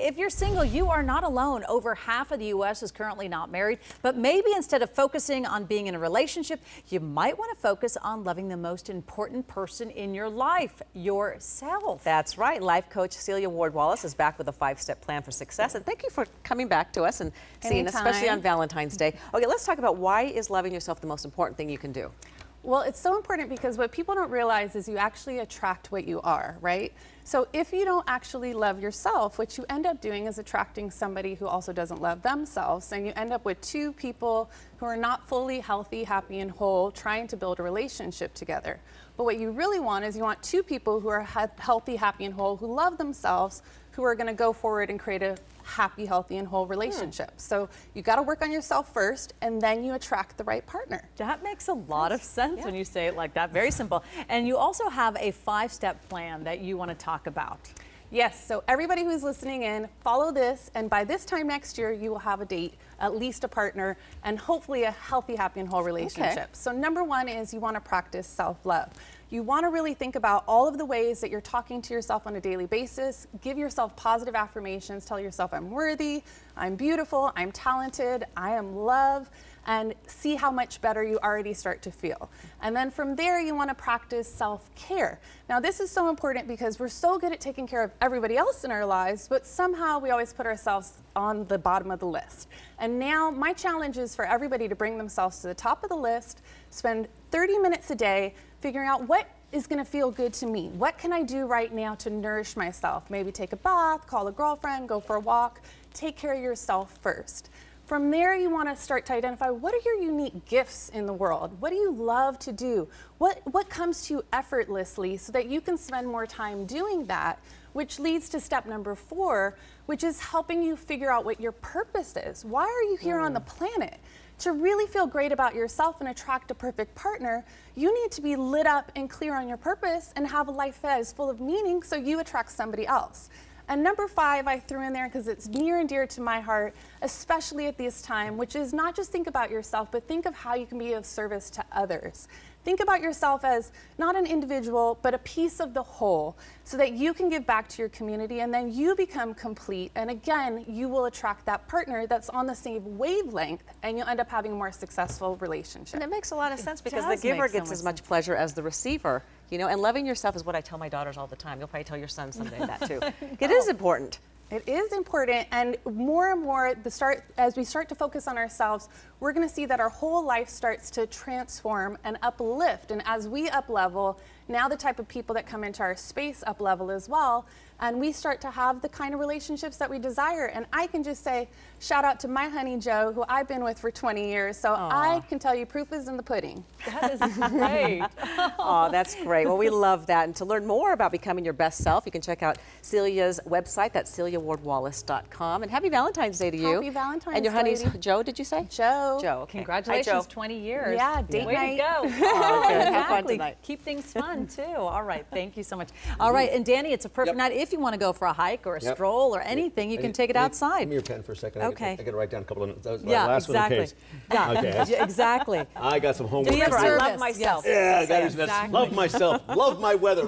If you're single, you are not alone. Over half of the U.S. is currently not married, but maybe instead of focusing on being in a relationship, you might want to focus on loving the most important person in your life, yourself. That's right. Life coach Celia Ward-Wallace is back with a 5-step plan for success. And thank you for coming back to us and seeing us, especially on Valentine's Day. Okay, let's talk about why is loving yourself the most important thing you can do? Well, it's so important because what people don't realize is you actually attract what you are, right? So if you don't actually love yourself, what you end up doing is attracting somebody who also doesn't love themselves, and you end up with two people who are not fully healthy, happy, and whole, trying to build a relationship together. But what you really want is you want two people who are healthy, happy, and whole, who love themselves, who are going to go forward and create a happy, healthy, and whole relationship. So you got to work on yourself first, and then you attract the right partner. That makes a lot of sense when you say it like that. Very simple. And you also have a 5-step plan that you want to talk about. Yes, so everybody who's listening in, follow this, and by this time next year, you will have a date, at least a partner, and hopefully a healthy, happy, and whole relationship. Okay. So number one is you want to practice self-love. You want to really think about all of the ways that you're talking to yourself on a daily basis. Give yourself positive affirmations. Tell yourself, I'm worthy, I'm beautiful, I'm talented, I am loved, and see how much better you already start to feel. And then from there, you want to practice self-care. Now, this is so important because we're so good at taking care of everybody else in our lives, but somehow we always put ourselves on the bottom of the list. And now my challenge is for everybody to bring themselves to the top of the list, spend 30 minutes a day figuring out what is going to feel good to me. What can I do right now to nourish myself? Maybe take a bath, call a girlfriend, go for a walk. Take care of yourself first. From there, you want to start to identify what are your unique gifts in the world? What do you love to do? What comes to you effortlessly so that you can spend more time doing that, which leads to step number 4, which is helping you figure out what your purpose is. Why are you here on the planet? To really feel great about yourself and attract a perfect partner, you need to be lit up and clear on your purpose and have a life that is full of meaning so you attract somebody else. And number 5, I threw in there because it's near and dear to my heart, especially at this time, which is not just think about yourself, but think of how you can be of service to others. Think about yourself as not an individual, but a piece of the whole, so that you can give back to your community and then you become complete. And again, you will attract that partner that's on the same wavelength, and you'll end up having a more successful relationship. And it makes a lot of sense because the giver gets as much pleasure as the receiver, you know, and loving yourself is what I tell my daughters all the time. You'll probably tell your son someday that too. It is important. It is important, and more, as we start to focus on ourselves, we're going to see that our whole life starts to transform and uplift. And as we up-level, now the type of people that come into our space up-level as well, and we start to have the kind of relationships that we desire. And I can just say, shout out to my honey Joe, who I've been with for 20 years, so I can tell you proof is in the pudding. That is great. Oh, that's great. Well, we love that. And to learn more about becoming your best self, you can check out Celia's website. That's CeliaWardWallace.com. And happy Valentine's Day to you. Happy Valentine's Day. And your honey's Joe, did you say? Joe. Joe, okay. Congratulations, Hi, Joe. 20 years. Yeah, date Way night. to go. Oh, good. Have fun Exactly. tonight. Keep things fun, too. All right. Thank you so much. All right. And Danny, it's a perfect night if you want to go for a hike or a stroll or anything. You can take it outside. Give me your pen for a second. Okay. I got to write down a couple of notes. Yeah, last exactly. one in case. Yeah, Okay. exactly. I got some homework. Remember, to I do. love myself. Yeah, I got to love myself. Love my weather.